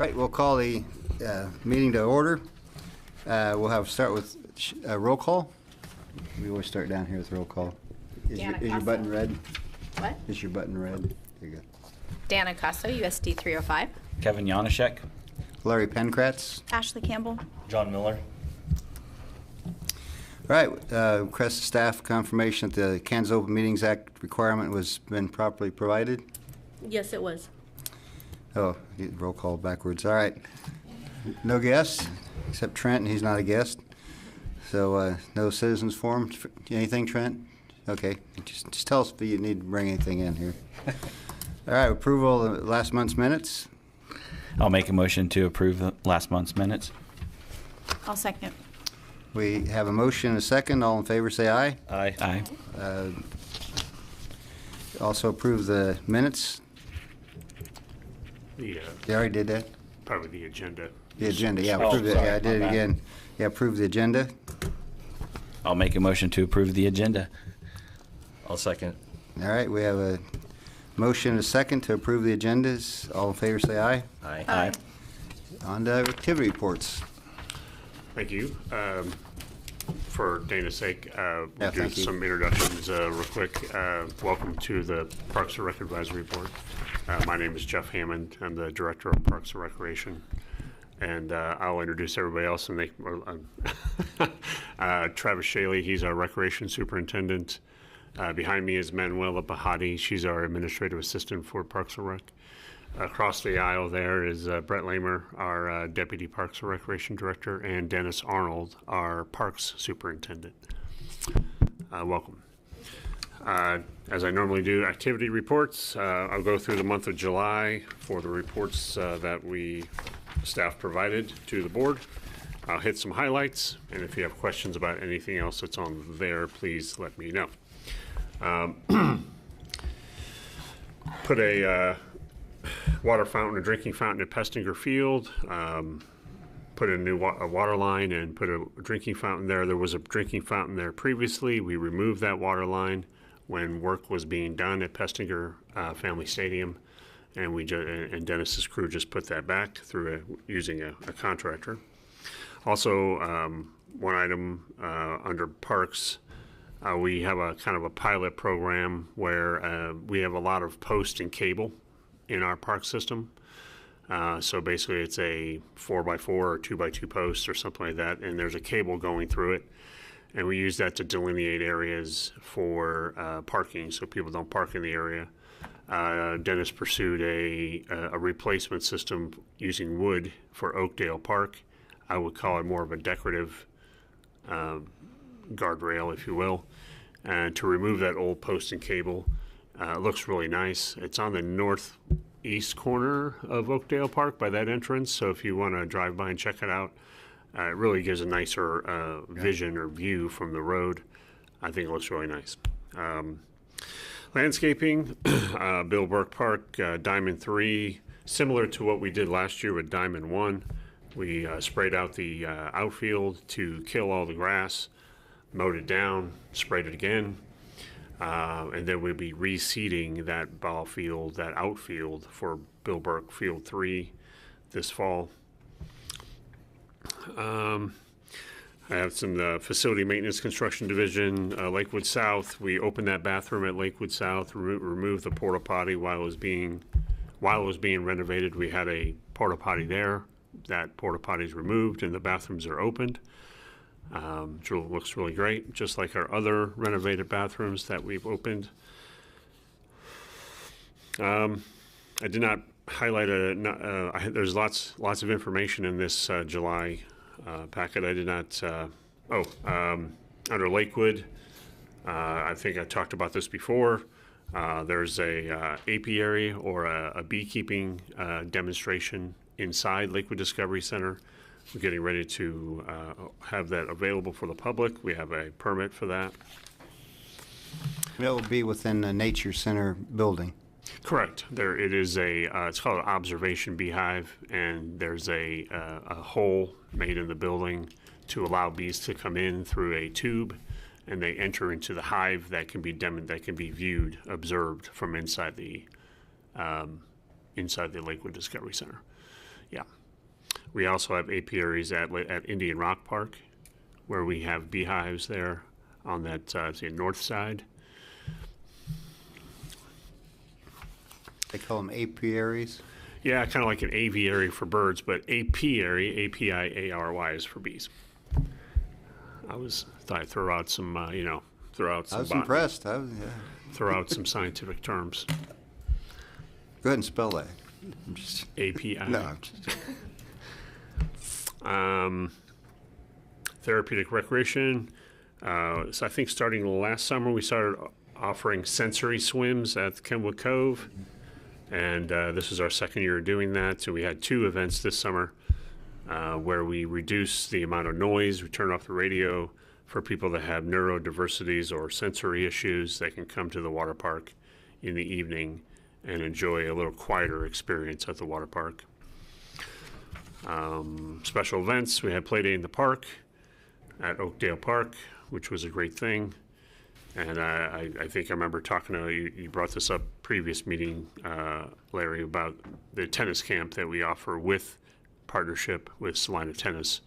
Right, we'll call the meeting to order. We'll start with a roll call. We always start down here with roll call. Is your button red? What? Is your button red? There you go. Dan Acosta, USD 305. Kevin Janaszek. Larry Penkratz. Ashley Campbell. John Miller. All right, request staff confirmation that the Kansas Open Meetings Act requirement was been properly provided. Yes, it was. Oh, roll call backwards. All right. No guests, except Trent, and he's not a guest. So no citizens forum. Anything, Trent? Okay. Just tell us if you need to bring anything in here. All right, approval of last month's minutes. I'll make a motion to approve the last month's minutes. I'll second. We have a motion and a second. All in favor say aye. Aye. Aye. Also approve the minutes. You already did that? probably the agenda. The agenda, yeah, Oh, approve it. sorry, Yeah, I did it my bad. again. Yeah, approve the agenda. I'll make a motion to approve the agenda. I'll second. All right, we have a motion and a second to approve the agendas. All in favor say aye. Aye. Aye. On to activity reports. Thank you. For Dana's sake, we'll do thank you. some introductions real quick. Welcome to the Parks and Rec Advisory Board. My name is Jeff Hammond. I'm the Director of Parks and Recreation. And I'll introduce everybody else. And Travis Shaley, he's our Recreation Superintendent. Behind me is Manuela Bahati. She's our Administrative Assistant for Parks and Rec. Across the aisle there is Brett Lamer, our Deputy Parks and Recreation Director, and Dennis Arnold, our Parks Superintendent. Welcome. As I normally do, activity reports. I'll go through the month of July for the reports that staff provided to the board. I'll hit some highlights, and if you have questions about anything else that's on there, please let me know. Put a water fountain, a drinking fountain at Pestinger Field. Put a new water line and put a drinking fountain there. There was a drinking fountain there previously. We removed that water line when work was being done at Pestinger Family Stadium, and and Dennis's crew just put that back through using a contractor. Also, one item under parks. We have a kind of a pilot program where we have a lot of post and cable in our park system. So basically it's a 4x4 or 2x2 post or something like that, and there's a cable going through it. And we use that to delineate areas for parking so people don't park in the area. Dennis pursued a replacement system using wood for Oakdale Park. I would call it more of a decorative guardrail, if you will, and to remove that old post and cable. It looks really nice. It's on the northeast corner of Oakdale Park by that entrance, so if you want to drive by and check it out, it really gives a nicer vision or view from the road. I think it looks really nice. Landscaping, Bill Burke Park, Diamond 3, similar to what we did last year with Diamond 1. We sprayed out the outfield to kill all the grass, mowed it down, sprayed it again, and then we'll be reseeding that ball field, that outfield for Bill Burke Field 3 this fall. I have some facility maintenance construction division, Lakewood South. We opened that bathroom at Lakewood South, removed the porta potty while it was being renovated. We had a porta potty there. That porta potty is removed and the bathrooms are opened. It looks really great, just like our other renovated bathrooms that we've opened. I did not highlight there's lots of information in this July packet. I did not. Under Lakewood, I think I talked about this before. There's a apiary or a beekeeping demonstration inside Lakewood Discovery Center. We're getting ready to have that available for the public. We have a permit for that. That will be within the Nature Center building. Correct. There, it is it's called an observation beehive, and there's a hole made in the building to allow bees to come in through a tube, and they enter into the hive that can be viewed, observed from inside the Lakewood Discovery Center. Yeah. We also have apiaries at Indian Rock Park, where we have beehives there on that north side. They call them apiaries. Yeah, kind of like an aviary for birds, but apiary, A-P-I-A-R-Y, is for bees. Thought I'd throw out some, throw out some. I was botany, impressed. Yeah. Throw out some scientific terms. Go ahead and spell that. I'm just, A-P-I. no, I'm just, Therapeutic recreation. So I think starting last summer, we started offering sensory swims at Kenwood Cove. And this is our second year doing that. So we had 2 events this summer where we reduce the amount of noise. We turn off the radio for people that have neurodiversities or sensory issues. They can come to the water park in the evening and enjoy a little quieter experience at the water park. Special events. We had Play Day in the park at Oakdale Park, which was a great thing. And I think I remember talking to you, you brought this up previous meeting, Larry, about the tennis camp that we offer with partnership with Salina Tennis.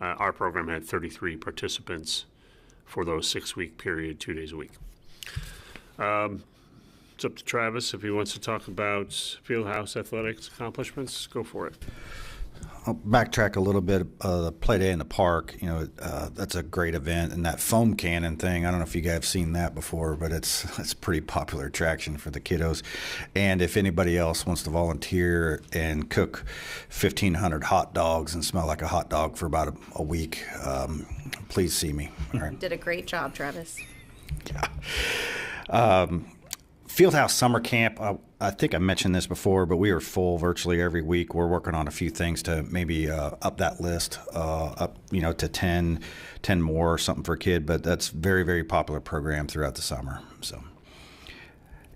Our program had 33 participants for those 6-week period, 2 days a week. It's up to Travis if he wants to talk about Fieldhouse athletics accomplishments. Go for it. I'll backtrack a little bit. The Play Day in the park, that's a great event, and that foam cannon thing. I don't know if you guys have seen that before, but it's a pretty popular attraction for the kiddos. And if anybody else wants to volunteer and cook 1,500 hot dogs and smell like a hot dog for about a week, please see me. All right. Did a great job, Travis. Fieldhouse Summer Camp, I think I mentioned this before, but we are full virtually every week. We're working on a few things to maybe up that list, to 10 more or something for a kid. But that's very, very popular program throughout the summer. So,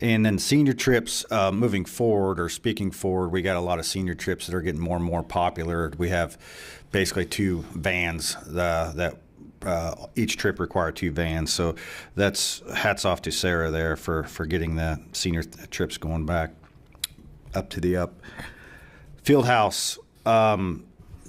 and then senior trips moving forward or speaking forward, we got a lot of senior trips that are getting more and more popular. We have basically 2 vans that each trip required 2 vans, so that's hats off to Sarah there for getting the senior trips going back up to the up. Fieldhouse,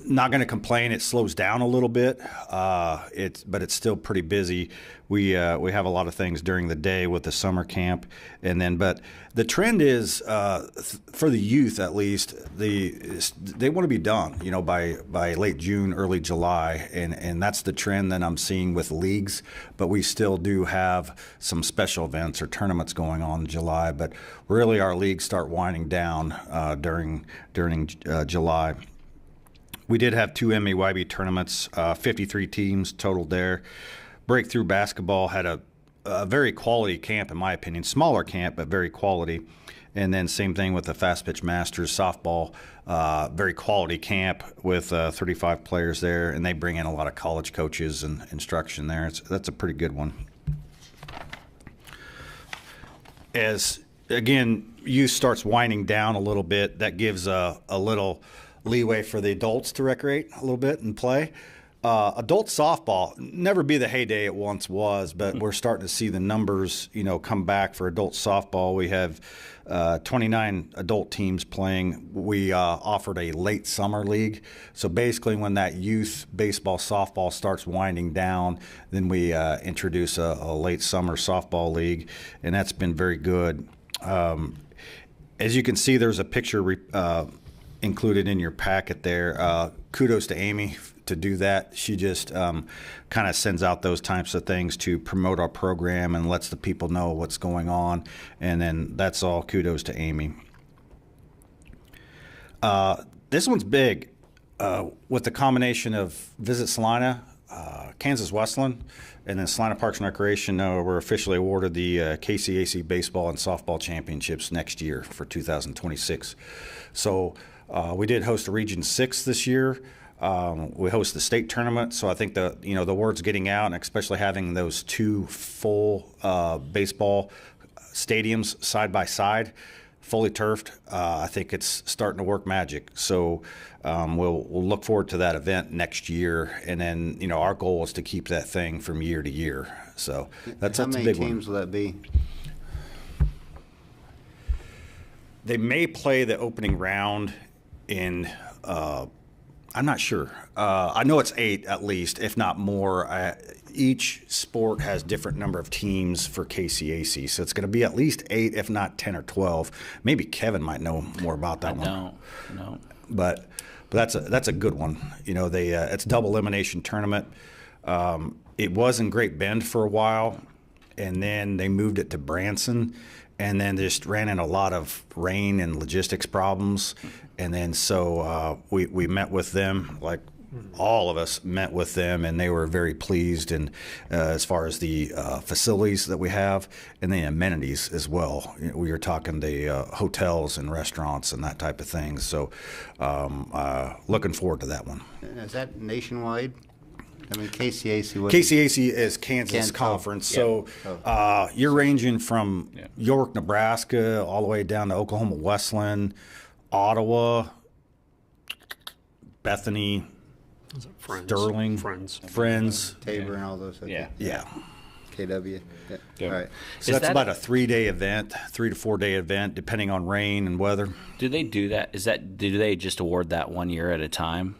not going to complain. It slows down a little bit, but it's still pretty busy. We have a lot of things during the day with the summer camp, but the trend is for the youth at least they want to be done, by late June, early July, and that's the trend that I'm seeing with leagues. But we still do have some special events or tournaments going on in July. But really, our leagues start winding down during July. We did have 2 MAYB tournaments, 53 teams total there. Breakthrough Basketball had a very quality camp, in my opinion. Smaller camp, but very quality. And then same thing with the Fast Pitch Masters softball, very quality camp with 35 players there. And they bring in a lot of college coaches and instruction there. That's a pretty good one. As, again, youth starts winding down a little bit, that gives a little leeway for the adults to recreate a little bit and play. Adult softball, never be the heyday it once was, but we're starting to see the numbers, come back for adult softball. We have 29 adult teams playing. We offered a late summer league. So basically when that youth baseball, softball starts winding down, then we introduce a late summer softball league, and that's been very good. As you can see, there's a picture included in your packet there. Kudos to Amy to do that. She just kind of sends out those types of things to promote our program and lets the people know what's going on. And then that's all kudos to Amy. This one's big with the combination of Visit Salina, Kansas Westland, and then Salina Parks and Recreation. We're officially awarded the KCAC Baseball and Softball Championships next year for 2026. So we did host a Region 6 this year. We host the state tournament, so I think the word's getting out, and especially having those 2 full baseball stadiums side by side, fully turfed. I think it's starting to work magic. So we'll look forward to that event next year, and then our goal is to keep that thing from year to year. So that's a big one. How many teams will that be? They may play the opening round in, I'm not sure. I know it's 8 at least, if not more. Each sport has different number of teams for KCAC, so it's going to be at least 8, if not 10 or 12. Maybe Kevin might know more about that one. No. But that's a good one. You know, it's a double elimination tournament. It was in Great Bend for a while, and then they moved it to Branson, and then just ran into a lot of rain and logistics problems. And then so we met with them, like all of us met with them, and they were very pleased. And as far as the facilities that we have and the amenities as well, we were talking the hotels and restaurants and that type of thing. So looking forward to that one. Is that nationwide? I mean, KCAC. KCAC is Kansas Conference, so you're ranging from York, Nebraska, all the way down to Oklahoma Westland, Ottawa, Bethany, Sterling, Friends, Tabor, and all those. Okay. Yeah. KW. Yeah. All right. So that's about a 3-day event, 3 to 4 day event, depending on rain and weather. Do they do that? Do they just award that 1 year at a time?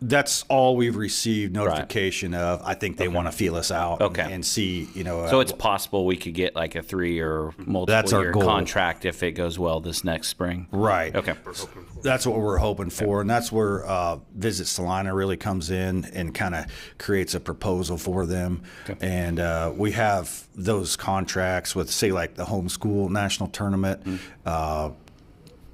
That's all we've received notification of. I think they want to feel us out and see, you know. So it's possible we could get like a 3 or multiple year contract if it goes well this next spring. Right. Okay. That's what we're hoping for, and that's where Visit Salina really comes in and kind of creates a proposal for them. Okay. And we have those contracts with, say, like the homeschool national tournament.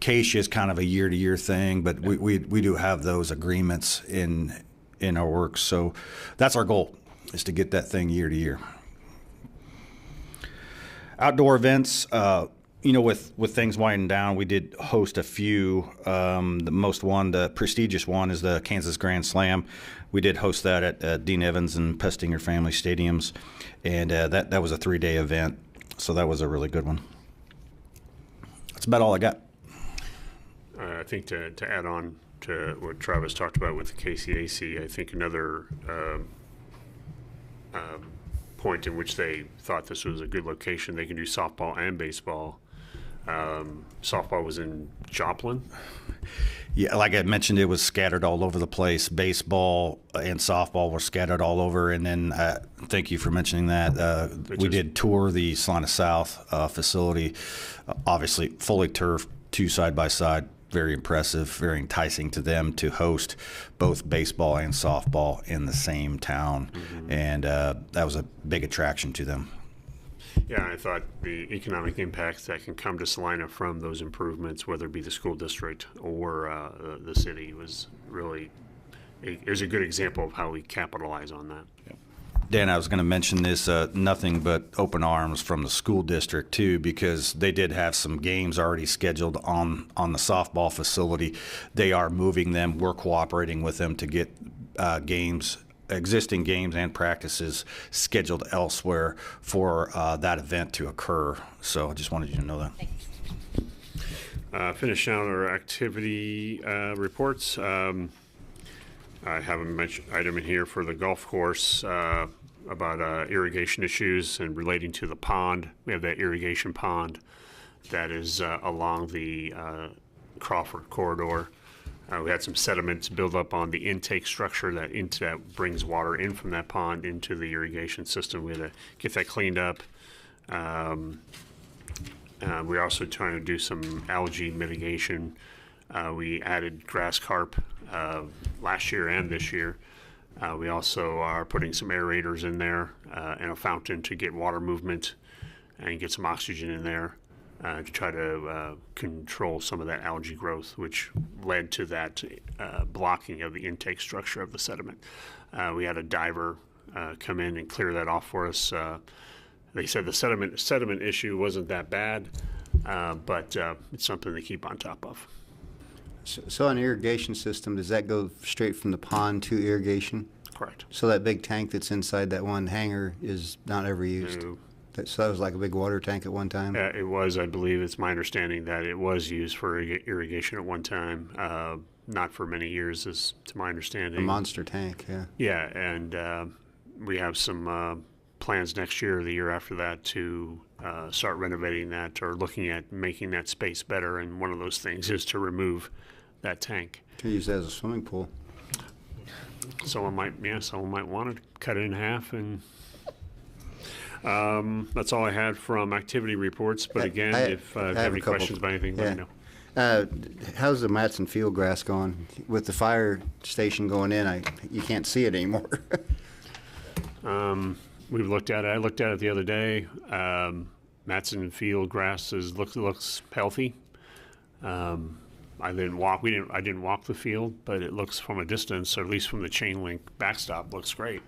Acacia is kind of a year-to-year thing, but we do have those agreements in our works. So that's our goal, is to get that thing year-to-year. Outdoor events, you know, with things winding down, we did host a few. The prestigious one is the Kansas Grand Slam. We did host that at Dean Evans and Pestinger Family Stadiums, and that was a 3-day event, so that was a really good one. That's about all I got. I think to add on to what Travis talked about with the KCAC, I think another point in which they thought this was a good location, they can do softball and baseball. Softball was in Joplin. Yeah, like I mentioned, it was scattered all over the place. Baseball and softball were scattered all over. And then, thank you for mentioning that. We did tour the Salina South facility, obviously fully turfed, 2 side-by-side. Very impressive, very enticing to them to host both baseball and softball in the same town. And that was a big attraction to them. Yeah, I thought the economic impact that can come to Salina from those improvements, whether it be the school district or the city, was really it was a good example of how we capitalize on that. Yeah. Dan, I was going to mention this, nothing but open arms from the school district, too, because they did have some games already scheduled on the softball facility. They are moving them. We're cooperating with them to get existing games and practices scheduled elsewhere for that event to occur. So I just wanted you to know that. Finish out our activity reports. I have an item in here for the golf course about irrigation issues and relating to the pond. We have that irrigation pond that is along the Crawford corridor. We had some sediments build up on the intake structure that brings water in from that pond into the irrigation system. We had to get that cleaned up. We're also trying to do some algae mitigation. We added grass carp last year and this year. We also are putting some aerators in there and a fountain to get water movement and get some oxygen in there to try to control some of that algae growth, which led to that blocking of the intake structure of the sediment. We had a diver come in and clear that off for us. They said the sediment issue wasn't that bad, but it's something to keep on top of. So an irrigation system, does that go straight from the pond to irrigation? Correct. So that big tank that's inside that one hangar is not ever used? No. So that was like a big water tank at one time? It was, I believe, it's my understanding that it was used for irrigation at one time, not for many years, as to my understanding. A monster tank, yeah. Yeah, and we have some plans next year or the year after that to start renovating that or looking at making that space better, and one of those things is to remove that tank. Could use that as a swimming pool. Someone might want to cut it in half, and that's all I had from activity reports. But again, if you have any questions about anything, let me know. How's the Matson Field grass going? With the fire station going in, you can't see it anymore. We've looked at it. I looked at it the other day. Matson Field grass looks healthy. I didn't walk the field, but it looks from a distance, or at least from the chain link backstop, looks great.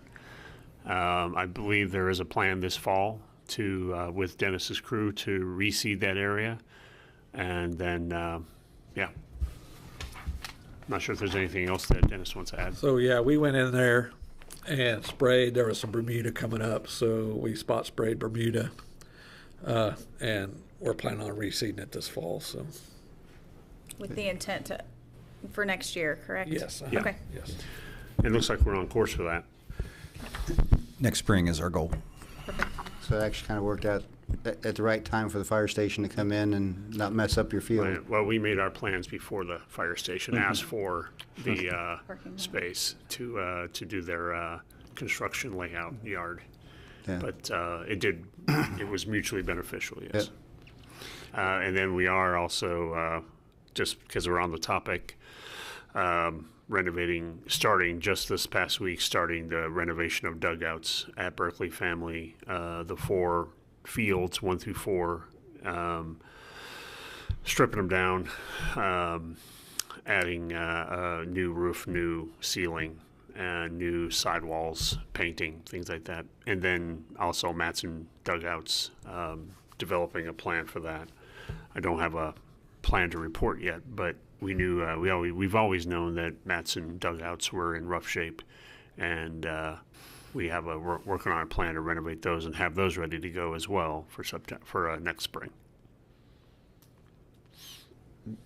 I believe there is a plan this fall with Dennis's crew to reseed that area, and then not sure if there's anything else that Dennis wants to add. So yeah, we went in there and sprayed. There was some Bermuda coming up, so we spot sprayed Bermuda, and we're planning on reseeding it this fall. So. With the intent for next year, correct? Yes. Yeah. Okay. Yes. It looks like we're on course for that. Next spring is our goal. So it actually kind of worked out at the right time for the fire station to come in and not mess up your field. Right. Well, we made our plans before the fire station asked for the space to do their construction layout yard. Yeah. But it was mutually beneficial, yes. And then we are also, just because we're on the topic, starting just this past week, starting the renovation of dugouts at Berkeley Family, the 4 fields, 1 through 4, stripping them down, adding a new roof, new ceiling, new sidewalls, painting, things like that. And then also Matson dugouts, developing a plan for that. I don't have a plan to report yet, but we knew we've always known that Matson dugouts were in rough shape, and we're working on a plan to renovate those and have those ready to go as well for next spring.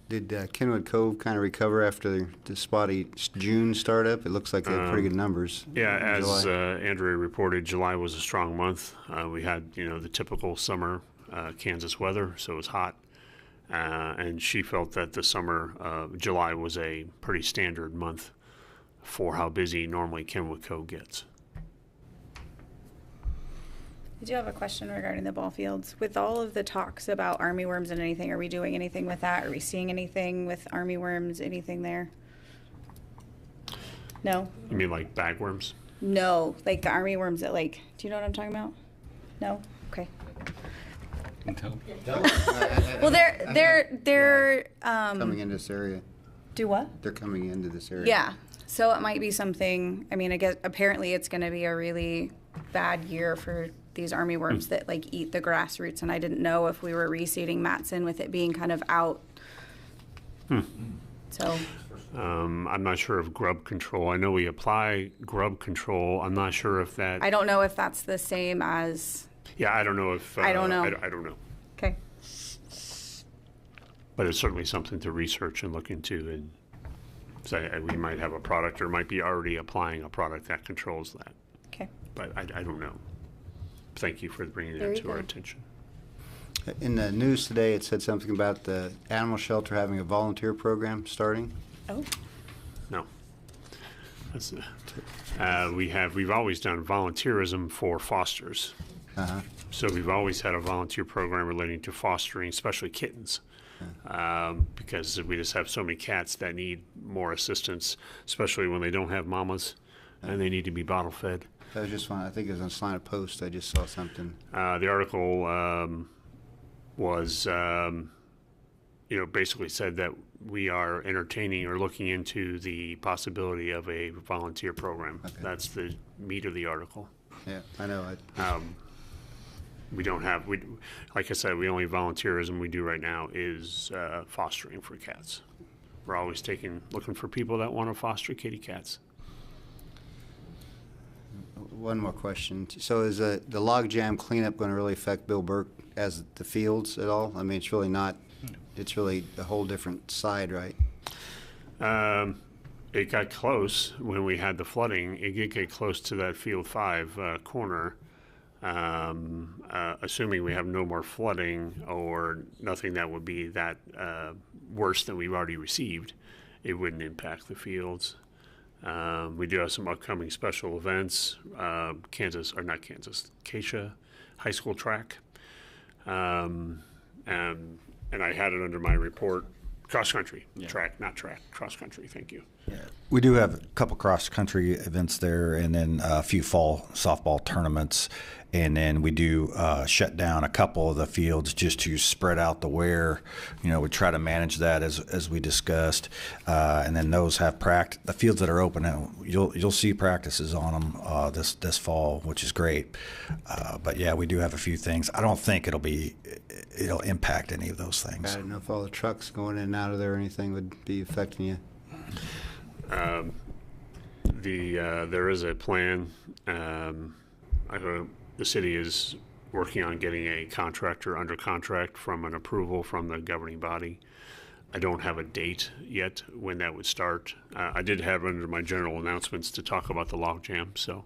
Did Kenwood Cove kind of recover after the spotty June startup? It looks like they had pretty good numbers. Yeah, in as July. Andrea reported, July was a strong month. We had the typical summer Kansas weather, so it was hot. And she felt that the summer, July was a pretty standard month for how busy normally Kenwood Cove gets. I do have a question regarding the ball fields. With all of the talks about armyworms and anything, are we doing anything with that? Are we seeing anything with armyworms, anything there? No? You mean like bagworms? No, like the armyworms that do you know what I'm talking about? No? Okay. Well, they're Coming into this area. do what? They're coming into this area. Yeah. So it might be something, I mean, I guess apparently it's going to be a really bad year for these armyworms that eat the grassroots, and I didn't know if we were reseeding Matson with it being kind of out. So I'm not sure of grub control. I know we apply grub control. I'm not sure if that. I don't know if that's the same as. Yeah, I don't know if. I don't know. I don't know. Okay. But it's certainly something to research and look into, and say we might have a product or might be already applying a product that controls that. Okay. But I don't know. Thank you for bringing There that you to our go. attention. In the news today, it said something about the animal shelter having a volunteer program starting. Oh. No. That's, we've always done volunteerism for fosters. Uh-huh. So we've always had a volunteer program relating to fostering, especially kittens, because we just have so many cats that need more assistance, especially when they don't have mamas and they need to be bottle fed. That was just fun. I think it was on Slant Post. I just saw something. The article was, basically said that we are entertaining or looking into the possibility of a volunteer program. Okay. That's the meat of the article. Yeah, I know. We don't have, like I said, we only volunteerism we do right now is fostering for cats. We're always looking for people that want to foster kitty cats. One more question. So is the logjam cleanup going to really affect Bill Burke as the fields at all? I mean, it's really not. It's really a whole different side, right? It got close when we had the flooding. It did get close to that Field 5 corner. Assuming we have no more flooding or nothing that would be that worse than we've already received, it wouldn't impact the fields. We do have some upcoming special events, Acacia High School track. And I had it under my report, cross country, cross country, thank you. Yeah. We do have a couple cross country events there, and then a few fall softball tournaments. And then we do shut down a couple of the fields just to spread out the wear. We try to manage that as we discussed. And then those have the fields that are open, you'll see practices on them this fall, which is great. But yeah, we do have a few things. I don't think it'll impact any of those things. I don't know if all the trucks going in and out of there or anything would be affecting you. There is a plan. The city is working on getting a contractor under contract from an approval from the governing body. I don't have a date yet when that would start. I did have under my general announcements to talk about the log jam, so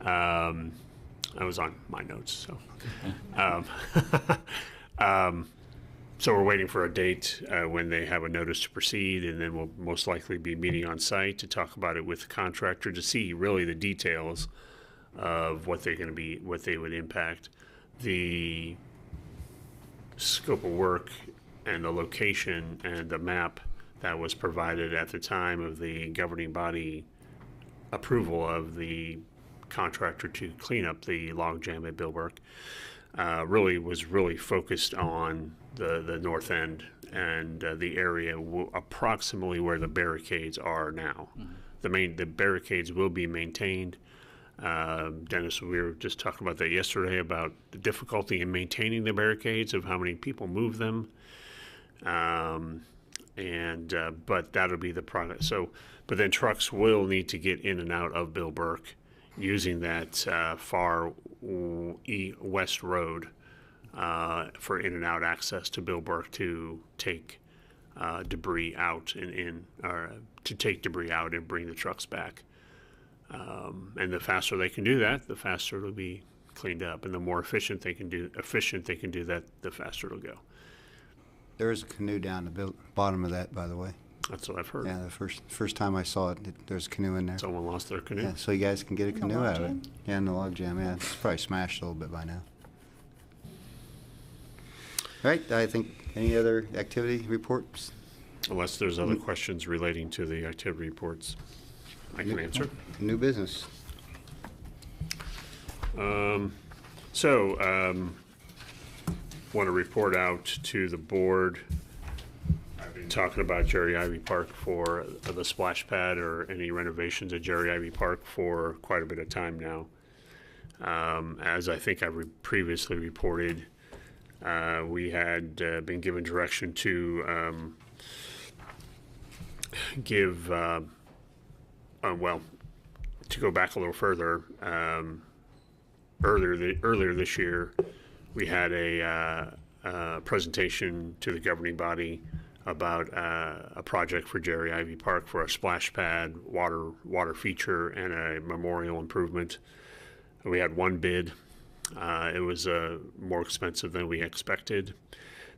I was on my notes. So we're waiting for a date when they have a notice to proceed, and then we'll most likely be meeting on site to talk about it with the contractor to see really the details of what they're going to be, what they would impact, the scope of work and the location and the map that was provided at the time of the governing body approval of the contractor to clean up the log jam at Burke. Was really focused on the north end and the area approximately where the barricades are now. Mm-hmm. The barricades will be maintained. Dennis, we were just talking about that yesterday about the difficulty in maintaining the barricades, of how many people move them, but that'll be the product. So, but then trucks will need to get in and out of Burke using that far west road for in and out access to Burke to take debris out to take debris out and bring the trucks back. And the faster they can do that, the faster it'll be cleaned up, and the more efficient they can do that, the faster it'll go. There is a canoe down the bottom of that, by the way. That's what I've heard. Yeah, the first time I saw it, there's a canoe in there. Someone lost their canoe. Yeah, so you guys can get a In the canoe log out of it. jam? Yeah, in the log jam. Yeah, it's probably smashed a little bit by now. All right. I think any other activity reports? Unless there's other questions relating to the activity reports, I can answer. New business. Want to report out to the board. I've been talking about Jerry Ivey Park for the splash pad or any renovations at Jerry Ivey Park for quite a bit of time now. As I think I previously reported, we had been given direction to to go back a little further, earlier this year, we had a presentation to the governing body about a project for Jerry Ivey Park for a splash pad, water feature, and a memorial improvement. We had one bid. It was more expensive than we expected.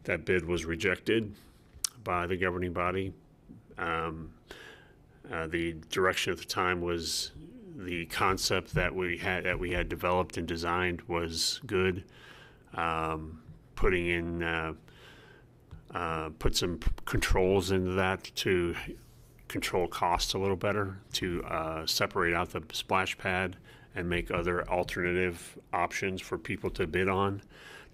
That bid was rejected by the governing body. The direction at the time was the concept that we had developed and designed was good. Put some controls into that to control costs a little better, to separate out the splash pad and make other alternative options for people to bid on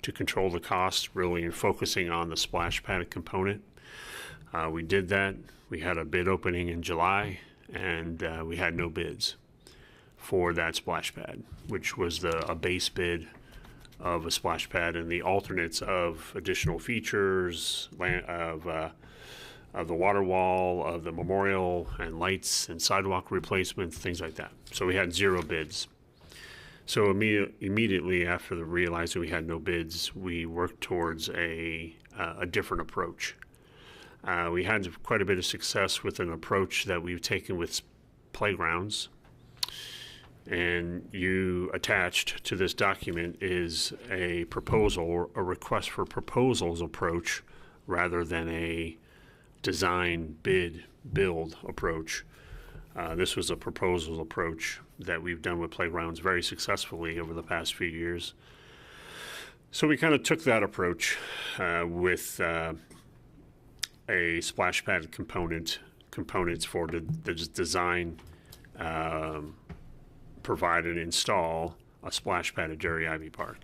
to control the costs, really, and focusing on the splash pad component. We did that. We had a bid opening in July, and we had no bids for that splash pad, which was a base bid of a splash pad and the alternates of additional features of the water wall, of the memorial, and lights and sidewalk replacements, things like that. So we had 0 bids. So immediately after realizing we had no bids, we worked towards a different approach. We had quite a bit of success with an approach that we've taken with playgrounds. And you attached to this document is a proposal, a request for proposals approach, rather than a design, bid, build approach. This was a proposal approach that we've done with playgrounds very successfully over the past few years. So we kind of took that approach with a splash pad components for the design, provide and install a splash pad at Jerry Ivey Park.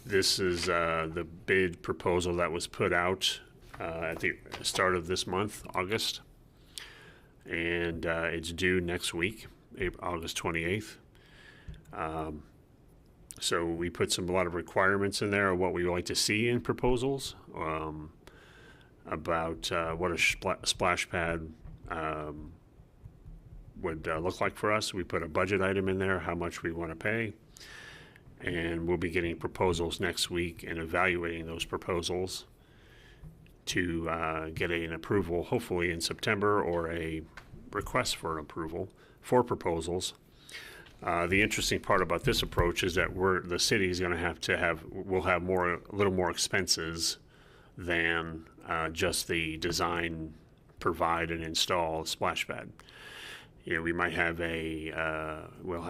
This is the bid proposal that was put out at the start of this month, August, and it's due next week, August 28th. So we put a lot of requirements in there of what we would like to see in proposals, about what a splash pad would look like for us. We put a budget item in there, how much we want to pay, and we'll be getting proposals next week and evaluating those proposals to get an approval, hopefully in September, or a request for an approval for proposals. The interesting part about this approach is that the city is going to we'll have a little more expenses than just the design, provide, and install splash pad. We might have we'll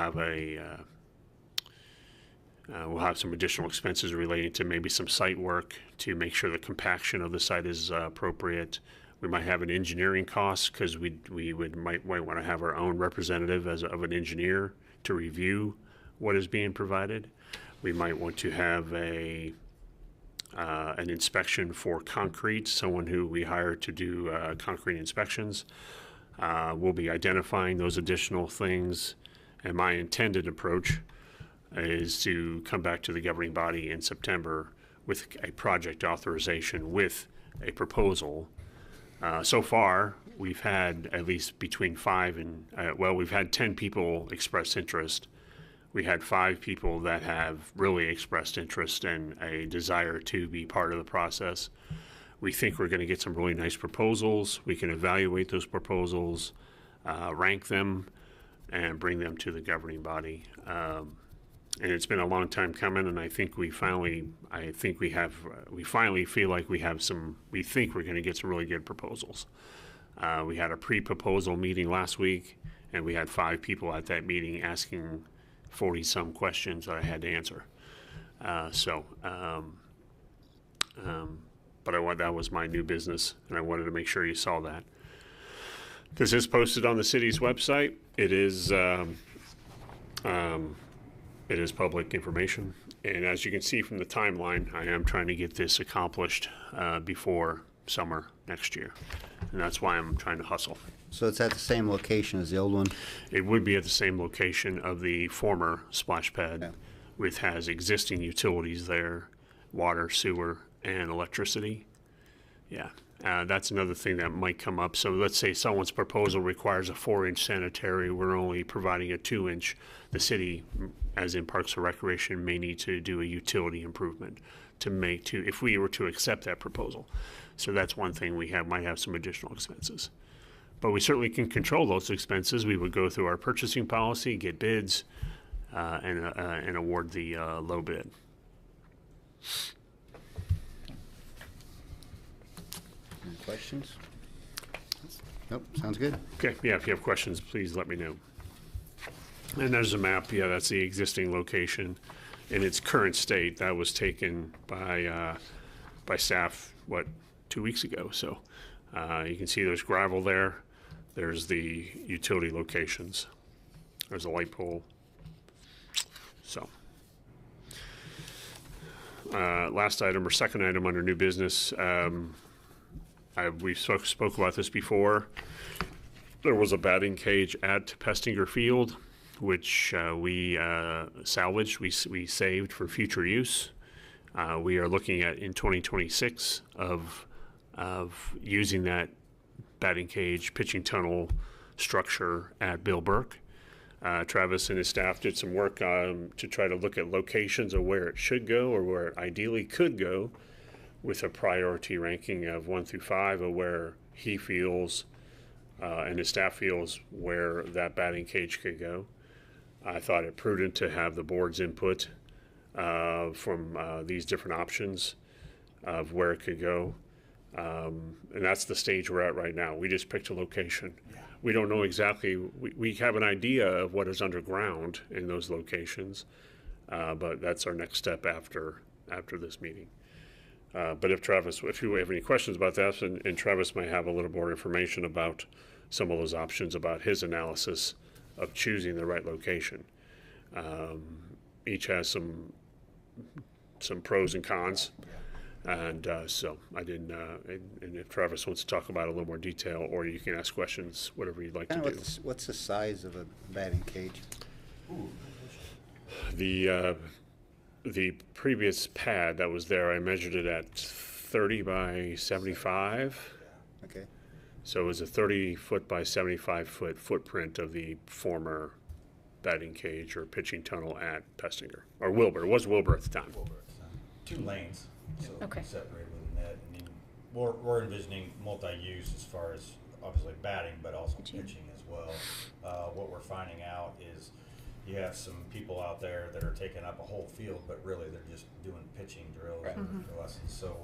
have some additional expenses relating to maybe some site work to make sure the compaction of the site is appropriate. We might have an engineering cost because we might want to have our own representative of an engineer to review what is being provided. We might want to have an inspection for concrete, someone who we hire to do concrete inspections. We'll be identifying those additional things, and my intended approach is to come back to the governing body in September with a project authorization with a proposal. So far, we've had at least between 5 and, we've had 10 people express interest. We had 5 people that have really expressed interest and a desire to be part of the process. We think we're going to get some really nice proposals. We can evaluate those proposals, rank them, and bring them to the governing body. And it's been a long time coming, and I think we finally feel like we think we're going to get some really good proposals. We had a pre-proposal meeting last week, and we had 5 people at that meeting asking 40-some questions that I had to answer. But that was my new business, and I wanted to make sure you saw that. This is posted on the city's website. It is public information, and as you can see from the timeline, I am trying to get this accomplished before summer next year, and that's why I'm trying to hustle. So it's at the same location as the old one? It would be at the same location of the former splash pad, Yeah. which has existing utilities there, water, sewer, and electricity. Yeah, that's another thing that might come up. So let's say someone's proposal requires a 4-inch sanitary. We're only providing a 2-inch. The city, as in Parks and Recreation, may need to do a utility improvement if we were to accept that proposal. So that's one thing might have some additional expenses. But we certainly can control those expenses. We would go through our purchasing policy, get bids, and award the low bid. Any questions? Nope, sounds good. Okay, yeah, if you have questions, please let me know. And there's a map, yeah, that's the existing location in its current state. That was taken by staff, 2 weeks ago. So you can see there's gravel there. There's the utility locations. There's a light pole. So last item, or second item under new business, we spoke about this before. There was a batting cage at Pestinger Field, which we salvaged, we saved for future use. We are looking at in 2026 of using that batting cage, pitching tunnel structure at Bill Burke. Travis and his staff did some work to try to look at locations of where it should go or where it ideally could go, with a priority ranking of 1 through 5 of where he feels and his staff feels where that batting cage could go. I thought it prudent to have the board's input from these different options. of where it could go. And that's the stage we're at right now. We just picked a location. We don't know exactly, we have an idea of what is underground in those locations, but that's our next step after this meeting. But if you have any questions about that, and Travis might have a little more information about some of those options, about his analysis of choosing the right location. Each has some pros and cons. And so I didn't, and if Travis wants to talk about it in a little more detail, or you can ask questions, whatever you'd like to do. What's the size of a batting cage? The previous pad that was there, I measured it at 30 by 75. Okay. So it was a 30-foot by 75-foot footprint of the former batting cage or pitching tunnel at Pestinger, or Wilbur. It was Wilbur at the time. 2 lanes, so Okay. separated with a net. I mean, we're envisioning multi-use as far as obviously batting, but also pitching as well. What we're finding out is you have some people out there that are taking up a whole field, but really they're just doing pitching drills or lessons. So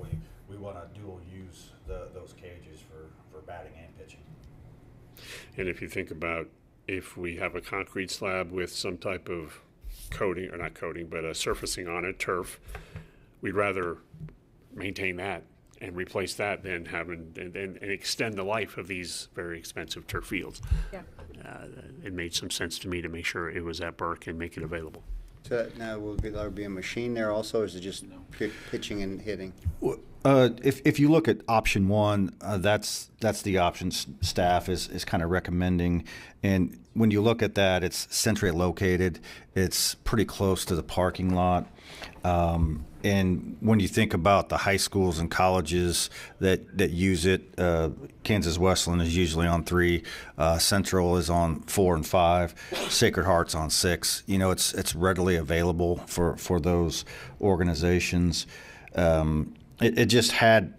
we want to dual use those cages for batting and pitching. And if you think about, if we have a concrete slab with some type of coating, or not coating, but a surfacing on it, turf, we'd rather maintain that and replace that than and extend the life of these very expensive turf fields. Yeah. It made some sense to me to make sure it was at Burke and make it available. So now will there be a machine there also, or is it just pitching and hitting? If you look at option 1, that's the option staff is kind of recommending. And when you look at that, it's centrally located. It's pretty close to the parking lot. And when you think about the high schools and colleges that use it, Kansas Wesleyan is usually on 3, Central is on 4 and 5, Sacred Heart's on 6. You know, it's readily available for those organizations. It just had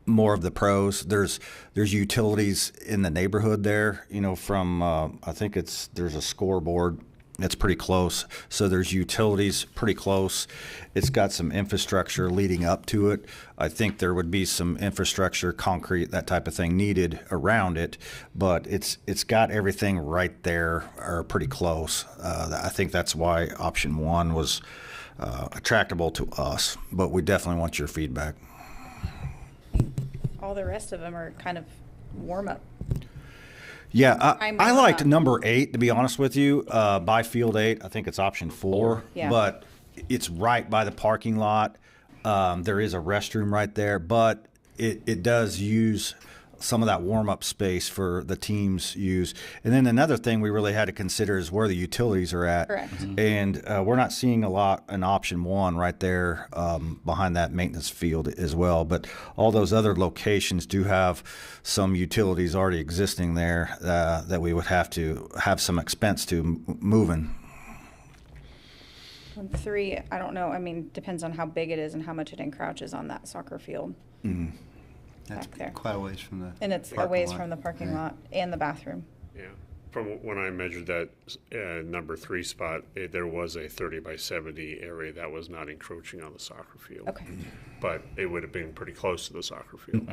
more of the pros. There's utilities in the neighborhood there. You know, from I think there's a scoreboard. It's pretty close. So there's utilities pretty close. It's got some infrastructure leading up to it. I think there would be some infrastructure, concrete, that type of thing needed around it, but it's got everything right there or pretty close. I think that's why option 1 was attractable to us, but we definitely want your feedback. All the rest of them are kind of warm up. Yeah, I liked number 8, to be honest with you. By field 8, I think it's option 4, Yeah. But it's right by the parking lot. There is a restroom right there, but it does use some of that warm-up space for the teams use. And then another thing we really had to consider is where the utilities are at. Correct. And we're not seeing a lot in option 1 right there behind that maintenance field as well. But all those other locations do have some utilities already existing there that we would have to have some expense to moving. 3, I don't know. I mean, depends on how big it is and how much it encroaches on that soccer field. Mm-hmm. That's back there. quite a ways from the And it's a parking ways lot. from the parking Yeah. lot and the bathroom. Yeah. From when I measured that number 3 spot, there was a 30 by 70 area that was not encroaching on the soccer field. Okay. But it would have been pretty close to the soccer field.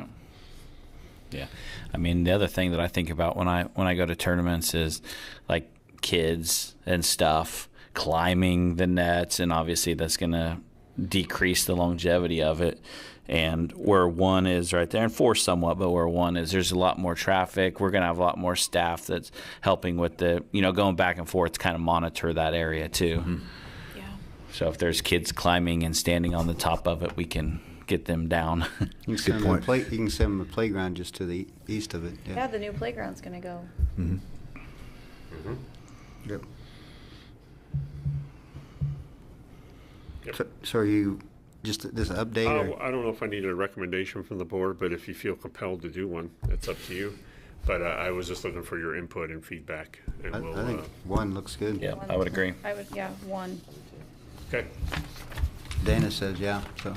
Yeah, I mean, the other thing that I think about when I go to tournaments is like kids and stuff climbing the nets, and obviously that's going to decrease the longevity of it. And where 1 is right there, and 4 somewhat, but where 1 is, there's a lot more traffic. We're going to have a lot more staff that's helping with the, going back and forth to kind of monitor that area too. Mm-hmm. Yeah. So if there's kids climbing and standing on the top of it, we can get them down. You can send them you can send them a playground just to the east of it. Yeah, the new playground's going to go. Mm-hmm. Mm-hmm. Yep. Yep. So are you just this update? Or? I don't know if I need a recommendation from the board, but if you feel compelled to do one, it's up to you. But I was just looking for your input and feedback. And I we'll, think 1 looks good. Yeah, I would agree. I would, 1. Okay. Dana says yeah. So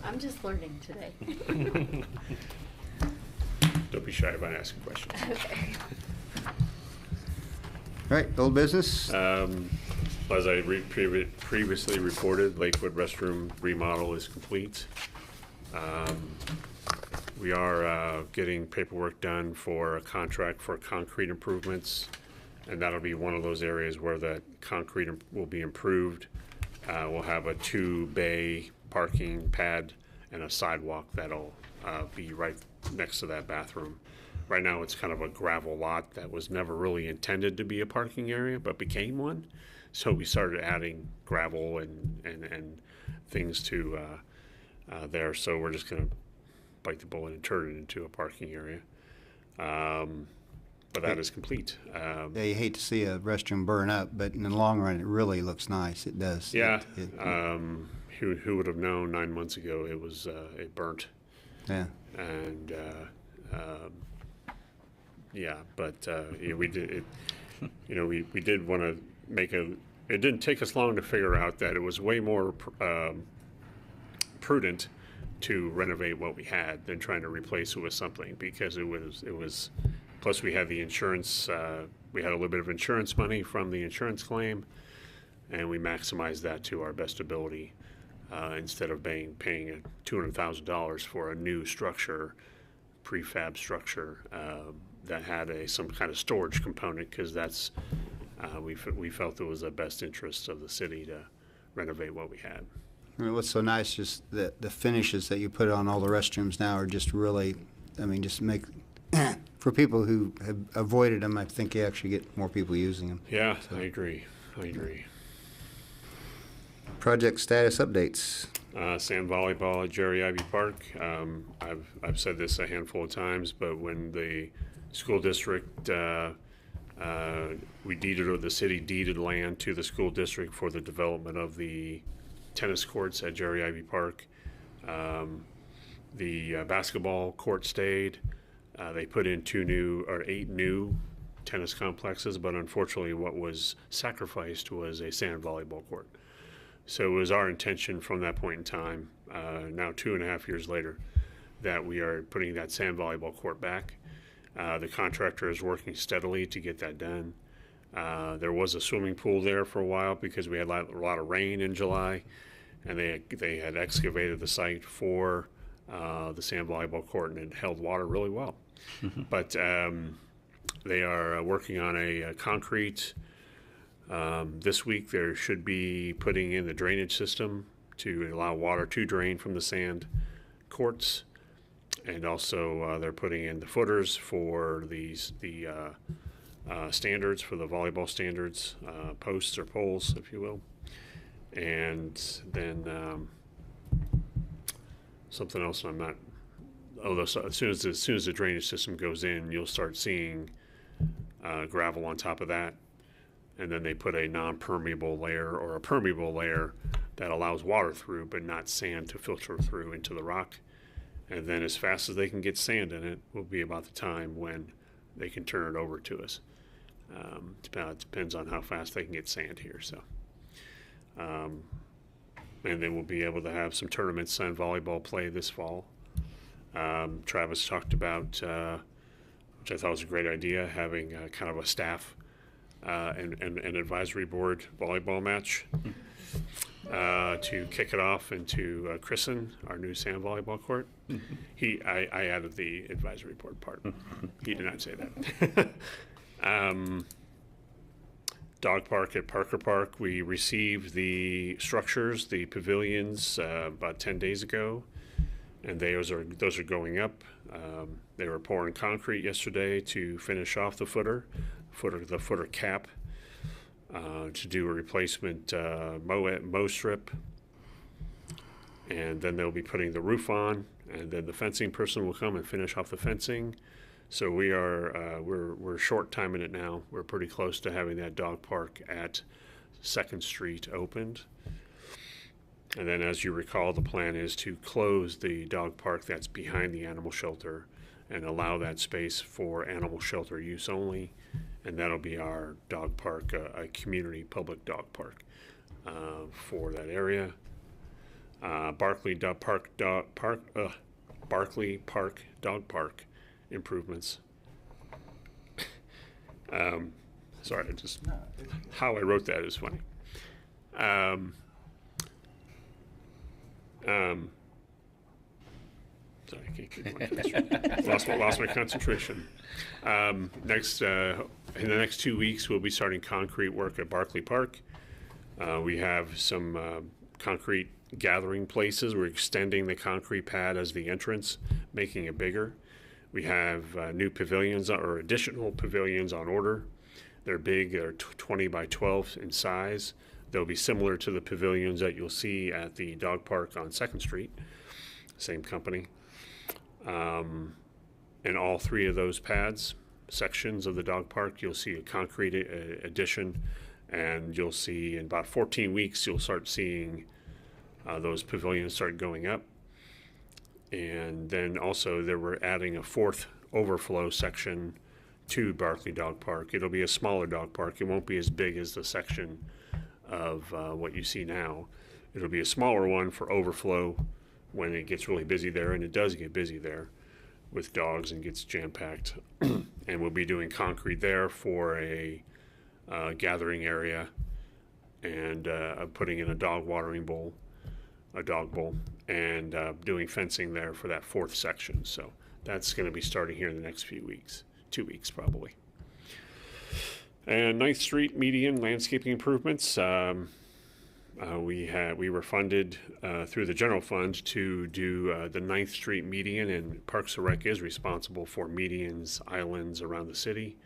I'm just learning today. Don't be shy about asking questions. Okay. all right, old business. As I previously reported, Lakewood restroom remodel is complete. We are getting paperwork done for a contract for concrete improvements, and that'll be one of those areas where the concrete will be improved. We'll have a 2-bay parking pad and a sidewalk that'll be right next to that bathroom. Right now, it's kind of a gravel lot that was never really intended to be a parking area, but became one. So we started adding gravel and things to there. So we're just going to bite the bullet and turn it into a parking area. But that is complete. Yeah, you hate to see a restroom burn up, but in the long run, it really looks nice. It does. Yeah. Who would have known 9 months ago it burnt? Yeah. And yeah, but yeah, we did it. You know, we did want to make a. It didn't take us long to figure out that it was way more prudent to renovate what we had than trying to replace it with something, because it was. Plus, we had the insurance. We had a little bit of insurance money from the insurance claim, and we maximized that to our best ability, instead of paying $200,000 for a new structure, prefab structure that had some kind of storage component, because that's we felt it was the best interest of the city to renovate what we had. I mean, what's so nice is the finishes that you put on all the restrooms now are just really, I mean, just make for people who have avoided them. I think you actually get more people using them. Yeah, so. I agree. Project status updates. Sand volleyball at Jerry Ivey Park. I've said this a handful of times, but when the school district the city deeded land to the school district for the development of the tennis courts at Jerry Ivey Park, the basketball court stayed. They put in 8 new tennis complexes, but unfortunately, what was sacrificed was a sand volleyball court. So it was our intention from that point in time, now 2.5 years later, that we are putting that sand volleyball court back. The contractor is working steadily to get that done. There was a swimming pool there for a while because we had a lot of rain in July, and they had excavated the site for the sand volleyball court, and it held water really well. But they are working on a concrete. This week they should be putting in the drainage system to allow water to drain from the sand courts, and also they're putting in the footers for the standards, for the volleyball standards, posts or poles, if you will. And then something else I'm not. Although as soon as the drainage system goes in, you'll start seeing gravel on top of that. And then they put a non-permeable layer or a permeable layer that allows water through, but not sand to filter through into the rock. And then as fast as they can get sand in it will be about the time when they can turn it over to us. It depends on how fast they can get sand here. So, and then we'll be able to have some tournaments and volleyball play this fall. Travis talked about, which I thought was a great idea, having kind of a staff and advisory board volleyball match to kick it off and to christen our new sand volleyball court. I added the advisory board part. He did not say that. Dog park at Parker Park, we received the structures, the pavilions, about 10 days ago, and those are going up. They were pouring concrete yesterday to finish off the footer cap, to do a replacement mow strip, and then they'll be putting the roof on, and then the fencing person will come and finish off the fencing. So we're short timing it now. We're pretty close to having that dog park at 2nd Street opened. And then, as you recall, the plan is to close the dog park that's behind the animal shelter and allow that space for animal shelter use only. And that'll be our dog park, a community public dog park for that area. Barkley Park Dog Park improvements. Sorry, how I wrote that is funny. Sorry, I can't keep my concentration. Lost my concentration. Next, in the next 2 weeks, we'll be starting concrete work at Barkley Park. We have some concrete gathering places. We're extending the concrete pad as the entrance, making it bigger. We have new pavilions or additional pavilions on order. They're big, they're 20 by 12 in size. They'll be similar to the pavilions that you'll see at the dog park on 2nd Street, same company. And all 3 of those pads, sections of the dog park, you'll see a concrete addition, and you'll see in about 14 weeks, you'll start seeing those pavilions start going up. And then also we're adding a 4th overflow section to Barkley Dog Park. It'll be a smaller dog park. It won't be as big as the section of what you see now. It'll be a smaller one for overflow when it gets really busy there, and it does get busy there with dogs and gets jam-packed. And we'll be doing concrete there for a gathering area, and putting in a dog watering bowl, a dog bowl, and doing fencing there for that 4th section. So that's going to be starting here in the next few weeks, 2 weeks probably. And 9th Street median landscaping improvements. We were funded through the general fund to do the 9th Street median, and Parks and Rec is responsible for medians, islands around the city.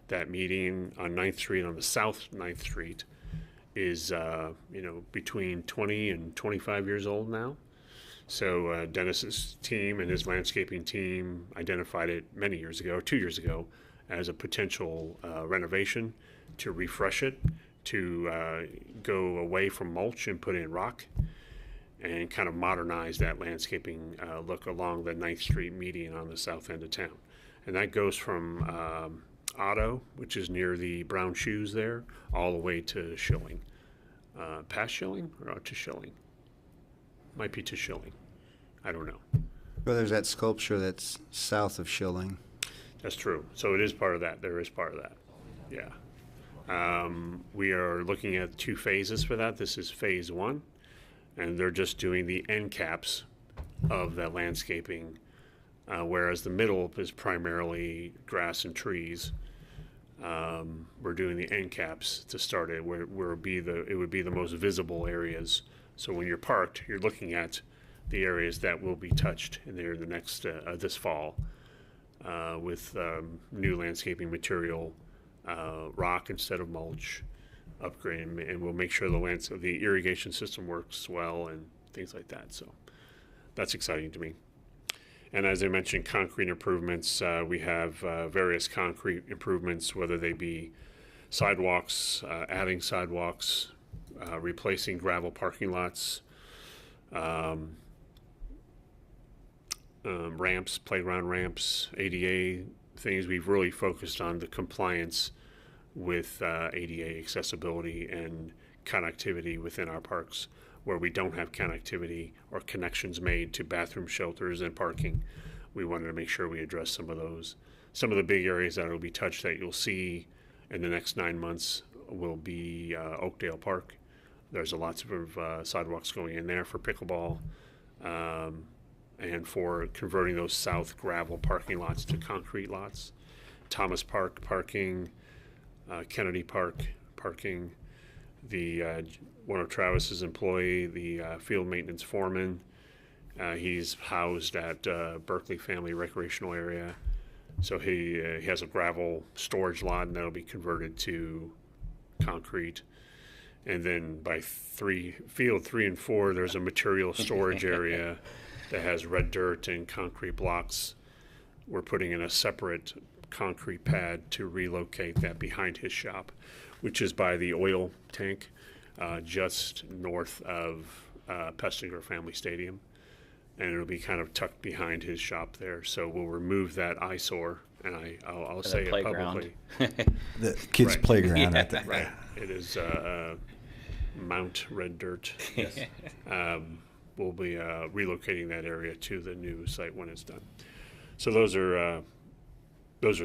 That median on 9th Street, on the South 9th Street, is between 20 and 25 years old now. So Dennis's team and his landscaping team identified it many years ago, 2 years ago, as a potential renovation to refresh it, to go away from mulch and put in rock, and kind of modernize that landscaping look along the 9th Street median on the south end of town. And that goes from Otto, which is near the brown shoes there, all the way to Schilling. Past Schilling or to Schilling? Might be to Schilling. I don't know. Well, there's that sculpture that's south of Schilling. That's true. So it is part of that. There is part of that. Yeah. We are looking at 2 phases for that. This is phase 1, and they're just doing the end caps of that landscaping, whereas the middle is primarily grass and trees. We're doing the end caps to start it, where it would be the most visible areas. So when you're parked, you're looking at the areas that will be touched in there the next this fall with new landscaping material, rock instead of mulch, upgrade, and we'll make sure the irrigation system works well and things like that. So that's exciting to me. And as I mentioned, concrete improvements, we have various concrete improvements, whether they be sidewalks, adding sidewalks, replacing gravel parking lots, ramps, playground ramps, ADA things. We've really focused on the compliance with ADA accessibility and connectivity within our parks. Where we don't have connectivity or connections made to bathroom shelters and parking, we wanted to make sure we address some of those. Some of the big areas that will be touched that you'll see in the next 9 months will be Oakdale Park. There's lots of sidewalks going in there for pickleball, and for converting those south gravel parking lots to concrete lots. Thomas Park parking, Kennedy Park parking, one of Travis's employee, the field maintenance foreman, he's housed at Berkeley Family Recreational Area. So he has a gravel storage lot, and that'll be converted to concrete. And then by field 3 and 4, there's a material storage area that has red dirt and concrete blocks. We're putting in a separate concrete pad to relocate that behind his shop, which is by the oil tank, just north of Pestinger Family Stadium. And it'll be kind of tucked behind his shop there. So we'll remove that eyesore, and I'll say it publicly. The kids' Right. playground. Yeah, right. It is Mount Red Dirt. Yes. We'll be relocating that area to the new site when it's done. So those are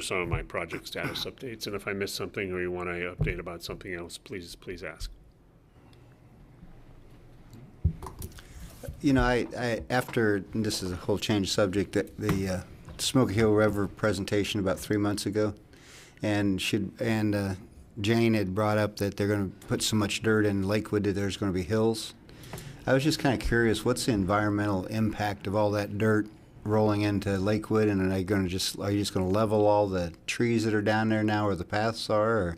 some of my project status updates. And if I missed something or you want to update about something else, please ask. You know, after, and this is a whole change of subject, the Smoky Hill River presentation about 3 months ago, and Jane had brought up that they're going to put so much dirt in Lakewood that there's going to be hills. I was just kind of curious, what's the environmental impact of all that dirt rolling into Lakewood, and are you just going to level all the trees that are down there now where the paths are? Or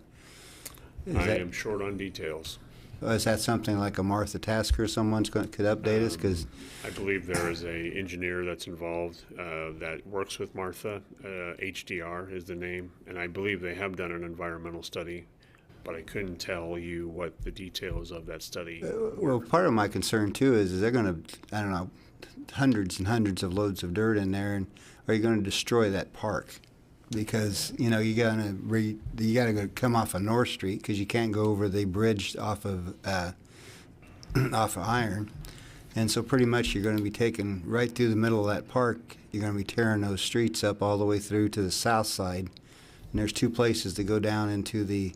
I am short on details. is that something like a Martha Tasker could update us? Because I believe there is a engineer that's involved that works with Martha. HDR is the name, and I believe they have done an environmental study, but I couldn't tell you what the details of that study. well, part of my concern too is they're going to, I don't know, hundreds and hundreds of loads of dirt in there, and are you going to destroy that park? Because you know you got to go come off of North Street because you can't go over the bridge off of Iron, and so pretty much you're going to be taking right through the middle of that park. You're going to be tearing those streets up all the way through to the south side, and there's two places to go down into the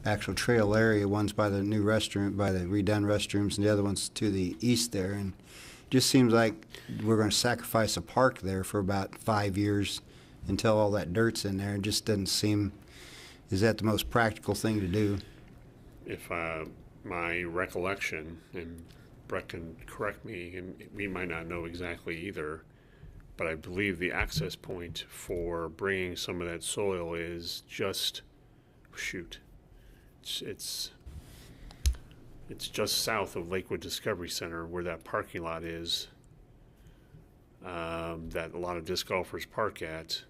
actual trail area. One's by the new restroom, by the redone restrooms, and the other one's to the east there. And it just seems like we're going to sacrifice a park there for about 5 years until all that dirt's in there. It just doesn't seem, is that the most practical thing to do? If my recollection, and Brett can correct me, and we might not know exactly either, but I believe the access point for bringing some of that soil is just, it's just south of Lakewood Discovery Center where that parking lot is, that a lot of disc golfers park at.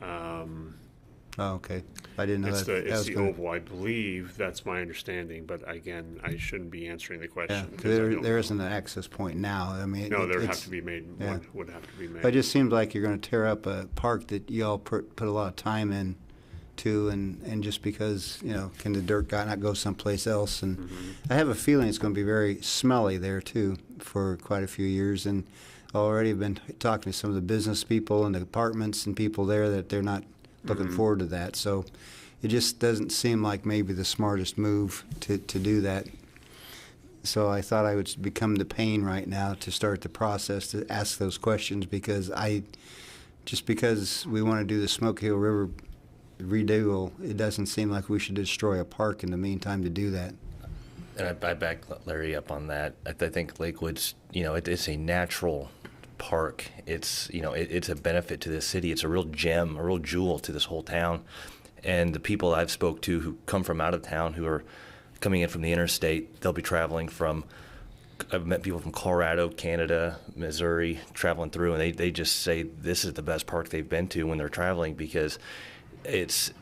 Oh, okay. I didn't know that. It's the oval, I believe. That's my understanding. But again, I shouldn't be answering the Yeah, question. 'cause there isn't an access point now. I mean, No, there would have it's- to be made. yeah. One would have to be made. But it just seems like you're going to tear up a park that you all put a lot of time in to, and just because, you know, can the dirt guy not go someplace else? And I have a feeling it's going to be very smelly there too for quite a few years. And already been talking to some of the business people and the apartments and people there that they're not looking forward to that. So it just doesn't seem like maybe the smartest move to do that. So I thought I would become the pain right now to start the process to ask those questions, because because we want to do the Smoky Hill River redo, it doesn't seem like we should destroy a park in the meantime to do that. And I back Larry up on that. I think Lakewood's, it's a natural park. It's, it's a benefit to this city. It's a real gem, a real jewel to this whole town. And the people I've spoke to who come from out of town, who are coming in from the interstate, they'll be traveling from, I've met people from Colorado, Canada, Missouri, traveling through, and they just say this is the best park they've been to when they're traveling, because it's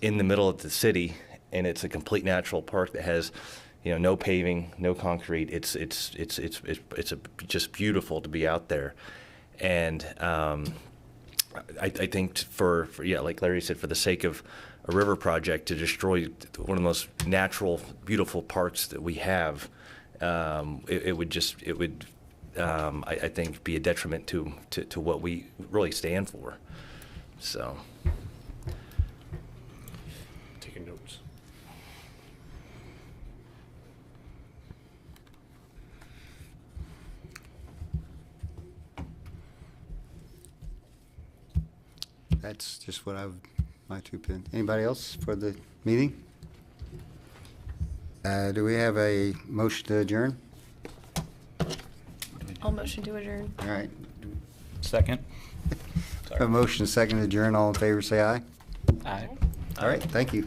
in the middle of the city, and it's a complete natural park that has, no paving, no concrete. It's just beautiful to be out there. And I think for like Larry said, for the sake of a river project to destroy one of the most natural, beautiful parks that we have, it would I think be a detriment to what we really stand for. So Taking notes. That's just what my 2 pence. Anybody else for the meeting? Do we have a motion to adjourn? I'll motion to adjourn. All right. Second. A motion, second to adjourn. All in favor, say aye. Aye. All right, thank you.